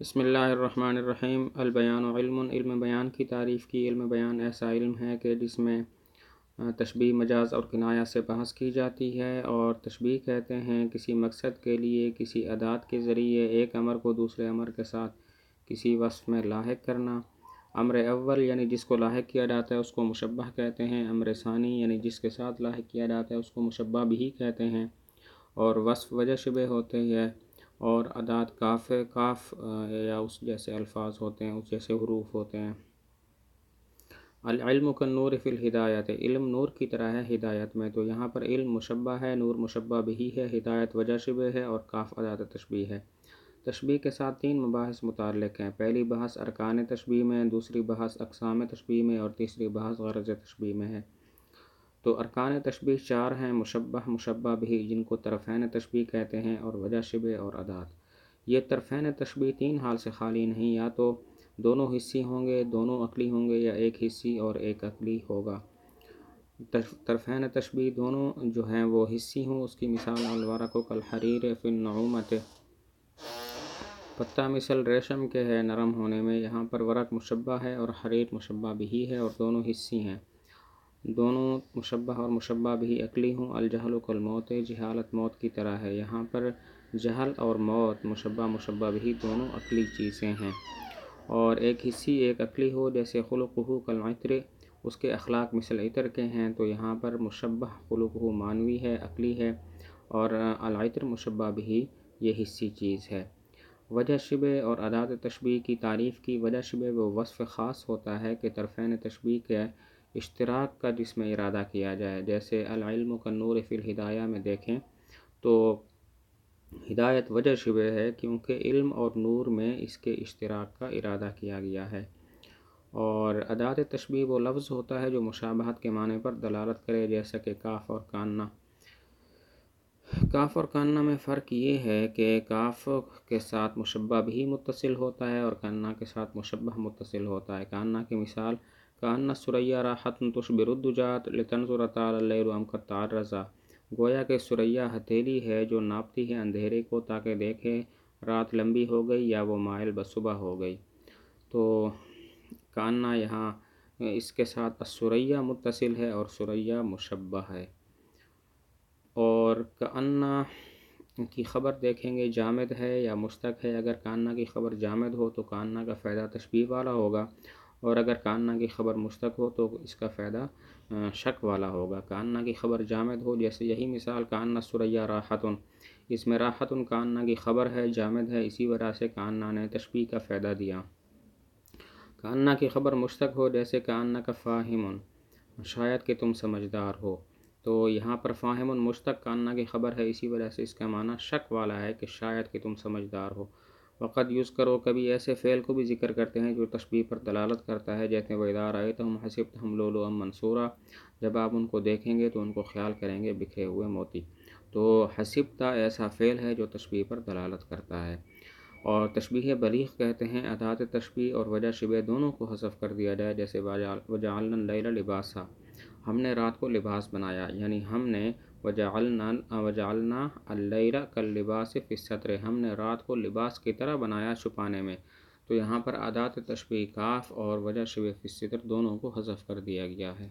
بسم اللہ الرحمن الرحیم۔ البیان علم، علم بیان کی تعریف کی۔ علم بیان ایسا علم ہے کہ جس میں تشبیہ، مجاز اور کنایہ سے بحث کی جاتی ہے، اور تشبیہ کہتے ہیں کسی مقصد کے لیے کسی ادات کے ذریعے ایک امر کو دوسرے امر کے ساتھ کسی وصف میں لاحق کرنا۔ امر اول یعنی جس کو لاحق کیا جاتا ہے اس کو مشبہ کہتے ہیں۔ امر ثانی یعنی جس کے ساتھ لاحق کیا جاتا ہے اس کو مشبہ بھی کہتے ہیں، اور وصف وجہ شبہ ہوتے ہیں، اور ادات کاف یا اس جیسے الفاظ ہوتے ہیں، اس جیسے حروف ہوتے ہیں۔ العلم کالنور فی الہدایت، علم نور کی طرح ہے ہدایت میں، تو یہاں پر علم مشبہ ہے، نور مشبہ بھی ہے، ہدایت وجہ شبہ ہے، اور کاف ادات تشبیہ ہے۔ تشبیہ کے ساتھ 3 مباحث متعلق ہیں۔ پہلی بحث ارکان تشبیہ میں، دوسری بحث اقسام تشبیہ میں، اور تیسری بحث غرض تشبیہ میں ہے۔ تو ارکان تشبیہ 4 ہیں: مشبہ، مشبہ بھی، جن کو طرفین تشبیہ کہتے ہیں، اور وجہ شبہ اور ادات۔ یہ طرفین تشبیہ 3 حال سے خالی نہیں، یا تو دونوں حصی ہوں گے، دونوں عقلی ہوں گے، یا ایک حصی اور ایک عقلی ہوگا۔ طرفین تشبیہ دونوں جو ہیں وہ حصی ہوں، اس کی مثال الورق کالحریر فی النعومۃ، پتہ مثل ریشم کے ہے نرم ہونے میں۔ یہاں پر ورق مشبہ ہے اور حریر مشبہ بھی ہے، اور دونوں حصی ہیں، دونوں مشبہ اور مشبہ بھی عقلی ہوں۔ الجہل کالموت، جہالت موت کی طرح ہے۔ یہاں پر جہل اور موت مشبہ مشبہ بھی دونوں عقلی چیزیں ہیں، اور ایک حصی ایک عقلی ہو، جیسے خلقہ کالعطر، اس کے اخلاق مثل عطر کے ہیں، تو یہاں پر مشبہ خلقہ معنوی ہے، عقلی ہے، اور العطر مشبہ بھی یہ حصی چیز ہے۔ وجہ شبہ اور ادات تشبیہ کی تعریف کی۔ وجہ شبہ وہ وصف خاص ہوتا ہے کہ طرفین تشبیہ کے اشتراک کا جس میں ارادہ کیا جائے، جیسے العلم کالنور فی الہدایہ میں دیکھیں تو ہدایت وجہ شبہ ہے، کیونکہ علم اور نور میں اس کے اشتراک کا ارادہ کیا گیا ہے۔ اور ادات تشبیہ وہ لفظ ہوتا ہے جو مشابہت کے معنی پر دلالت کرے، جیسا کہ کاف اور کاننا۔ کاف اور کاننا میں فرق یہ ہے کہ کاف کے ساتھ مشبہ بھی متصل ہوتا ہے، اور کاننا کے ساتھ مشبہ متصل ہوتا ہے۔ کاننا کی مثال: کأن الثریا راحۃ تشبر الدجاۃ لتنظر طال اللیل ام قد تعرضا، گویا کہ ثریا ہتھیلی ہے جو ناپتی ہے اندھیرے کو تاکہ دیکھے رات لمبی ہو گئی یا وہ مائل بصبح ہو گئی۔ تو کاننا یہاں اس کے ساتھ الثریا متصل ہے اور ثریا مشبہ ہے۔ اور کأن کی خبر دیکھیں گے جامد ہے یا مشتق ہے۔ اگر کاننا کی خبر جامد ہو تو کاننا کا فائدہ تشبیہ والا ہوگا، اور اگر کاننا کی خبر مشتق ہو تو اس کا فائدہ شک والا ہوگا۔ کاننا کی خبر جامد ہو، جیسے یہی مثال کأن الثریا راحۃ، اس میں راحۃ کاننا کی خبر ہے، جامد ہے، اسی وجہ سے کاننا نے تشبیہ کا فائدہ دیا۔ کاننا کی خبر مشتق ہو، جیسے کأنک فاہم، شاید کہ تم سمجھدار ہو، تو یہاں پر فاہم مشتق کاننا کی خبر ہے، اسی وجہ سے اس کا معنی شک والا ہے کہ شاید کہ تم سمجھدار ہو۔ وقد یذکر، کبھی ایسے فعل کو بھی ذکر کرتے ہیں جو تشبیہ پر دلالت کرتا ہے، جیسے وَإِذَا رَأَيْتَهُمْ حَسِبْتَهُمْ لُؤْلُؤًا مَنثُورًا، جب آپ ان کو دیکھیں گے تو ان کو خیال کریں گے بکھرے ہوئے موتی۔ تو حسبت ایسا فعل ہے جو تشبیہ پر دلالت کرتا ہے۔ اور تشبیہ بلیغ کہتے ہیں ادات تشبیہ اور وجہ شبہ دونوں کو حذف کر دیا جائے، جیسے وَجَعَلْنَا اللَّيْلَ لِبَاسًا، ہم نے رات کو لباس بنایا، یعنی ہم نے وَجَعَلْنَا اللَّيْلَ كَاللِّبَاسِ فِي السَّتْرِ، ہم نے رات کو لباس کی طرح بنایا چھپانے میں۔ تو یہاں پر ادات تشبیہ کاف اور وجہ شبہ فی الستر دونوں کو حذف کر دیا گیا ہے۔